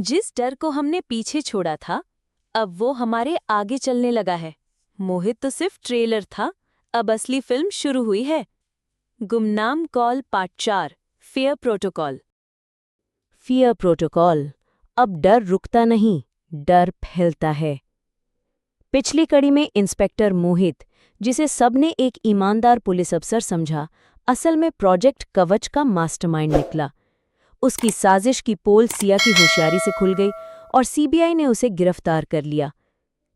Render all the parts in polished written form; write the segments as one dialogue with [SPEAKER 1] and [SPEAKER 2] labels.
[SPEAKER 1] जिस डर को हमने पीछे छोड़ा था, अब वो हमारे आगे चलने लगा है। मोहित तो सिर्फ ट्रेलर था, अब असली फिल्म शुरू हुई है। गुमनाम call part 4, fear protocol.
[SPEAKER 2] Fear protocol. अब डर रुकता नहीं, डर फैलता है। पिछली कड़ी में इंस्पेक्टर मोहित, जिसे सबने एक ईमानदार पुलिस अफसर समझा, असल में प्रोजेक्ट कवच का मास्टरमाइंड निकला। उसकी साजिश की पोल सिया की होशियारी से खुल गई और सीबीआई ने उसे गिरफ्तार कर लिया।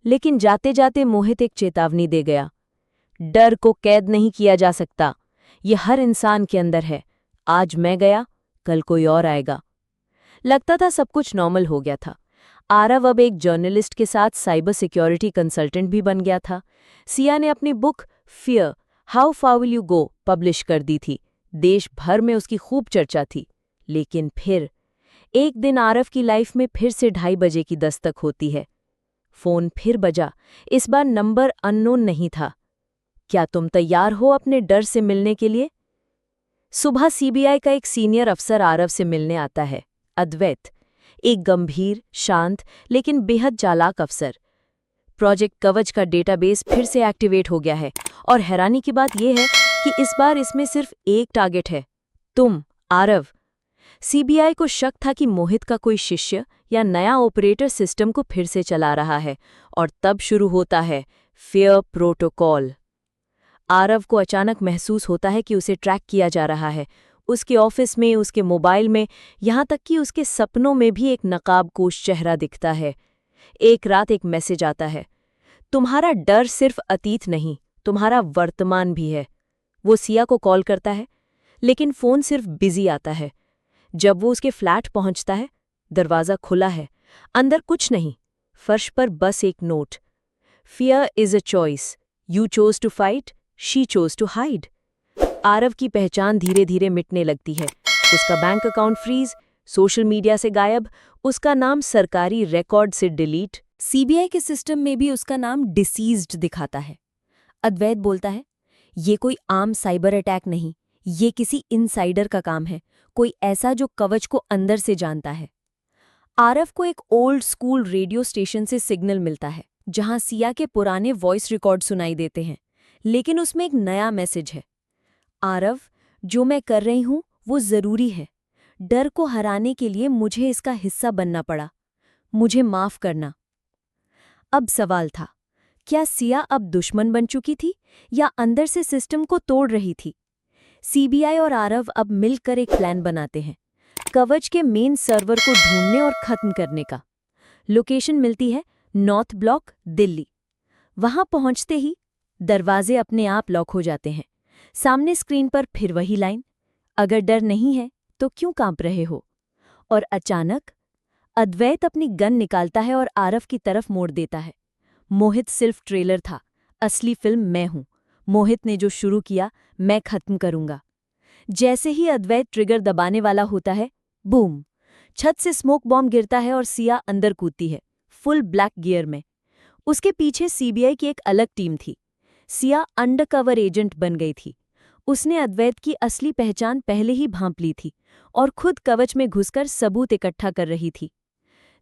[SPEAKER 2] लेकिन जाते जाते मोहित एक चेतावनी दे गया। डर को कैद नहीं किया जा सकता, ये हर इंसान के अंदर है। आज मैं गया, कल कोई और आएगा। लगता था सब कुछ नॉर्मल हो गया था। आरव अब एक जर्नलिस्ट के साथ साइबर सिक्योरिटी कंसल्टेंट भी बन गया था। सिया ने अपनी book fear how far will you go publish कर दी थी। देश भर में उसकी खूब चर्चा थी। लेकिन फिर एक दिन आरव की लाइफ में फिर से 2:30 बजे की दस्तक होती है। फोन फिर बजा। इस बार नंबर अननोन नहीं था। क्या तुम तैयार हो अपने डर से मिलने के लिए? सुबह सीबीआई का एक सीनियर अफसर आरव से मिलने आता है, अद्वैत। एक गंभीर, शांत लेकिन बेहद चालाक अफसर। प्रोजेक्ट कवच का डेटाबेस फिर से एक्टिवेट हो गया है और हैरानी की बात यह है कि इस बार इसमें सिर्फ एक टारगेट है, तुम, आरव। सीबीआई को शक था कि मोहित का कोई शिष्य या नया ऑपरेटर सिस्टम को फिर से चला रहा है, और तब शुरू होता है फियर प्रोटोकॉल। आरव को अचानक महसूस होता है कि उसे ट्रैक किया जा रहा है। उसके ऑफिस में, उसके मोबाइल में, यहाँ तक कि उसके सपनों में भी एक नकाबपोश चेहरा दिखता है। एक रात एक मैसेज आता है, तुम्हारा डर सिर्फ अतीत नहीं, तुम्हारा वर्तमान भी है। वो सिया को कॉल करता है, लेकिन फोन सिर्फ बिजी आता है। जब वो उसके फ्लैट पहुंचता है, दरवाज़ा खुला है। अंदर कुछ नहीं, फर्श पर बस एक note. Fear is a choice, you chose to fight, she chose to hide. Aarav की पहचान धीरे धीरे मिटने लगती है। उसका bank account freeze, social media से गायब, उसका नाम सरकारी रिकॉर्ड से डिलीट।
[SPEAKER 1] सीबीआई के सिस्टम में भी उसका नाम डिसीज्ड दिखाता है। अद्वैत बोलता है, ये कोई आम साइबर अटैक नहीं, ये किसी इनसाइडर का काम है, कोई ऐसा जो कवच को अंदर से जानता है। आरव को एक ओल्ड स्कूल रेडियो स्टेशन से सिग्नल मिलता है, जहां सिया के पुराने वॉइस रिकॉर्ड सुनाई देते हैं, लेकिन उसमें एक नया मैसेज है। आरव, जो मैं कर रही हूं वो जरूरी है। डर को हराने के लिए मुझे इसका हिस्सा बनना पड़ा। मुझे माफ करना। अब सवाल था, क्या सिया अब दुश्मन बन चुकी थी या अंदर से सिस्टम को तोड़ रही थी? सीबीआई और आरव अब मिलकर एक प्लान बनाते हैं, कवच के मेन सर्वर को ढूंढने और खत्म करने का। लोकेशन मिलती है नॉर्थ ब्लॉक, दिल्ली। वहां पहुंचते ही दरवाजे अपने आप लॉक हो जाते हैं। सामने स्क्रीन पर फिर वही लाइन, अगर डर नहीं है तो क्यों कांप रहे हो? और अचानक अद्वैत अपनी गन निकालता है और आरव की तरफ मोड़ देता है। मोहित सिर्फ ट्रेलर था, असली फिल्म मैं हूं। मोहित ने जो शुरू किया, मैं खत्म करूंगा। जैसे ही अद्वैत ट्रिगर दबाने वाला होता है, बूम! छत से स्मोक बॉम्ब गिरता है और सिया अंदर कूदती है, फुल ब्लैक गियर में। उसके पीछे सीबीआई की एक अलग टीम थी। सिया अंडरकवर एजेंट बन गई थी। उसने अद्वैत की असली पहचान पहले ही भांप ली थी और खुद कवच में घुसकर सबूत इकट्ठा कर रही थी।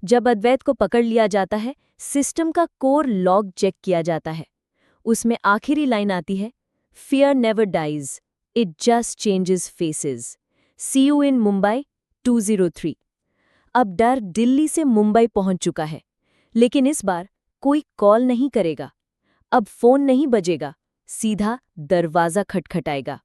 [SPEAKER 1] जब अद्वैत को पकड़ लिया जाता है, सिस्टम का कोर लॉग चेक किया जाता है। उसमें आखिरी लाइन आती है, fear never dies, it just changes faces. See you in Mumbai 203। अब डर दिल्ली से मुंबई पहुंच चुका है, लेकिन इस बार कोई कॉल नहीं करेगा। अब फोन नहीं बजेगा, सीधा दरवाजा खटखटाएगा।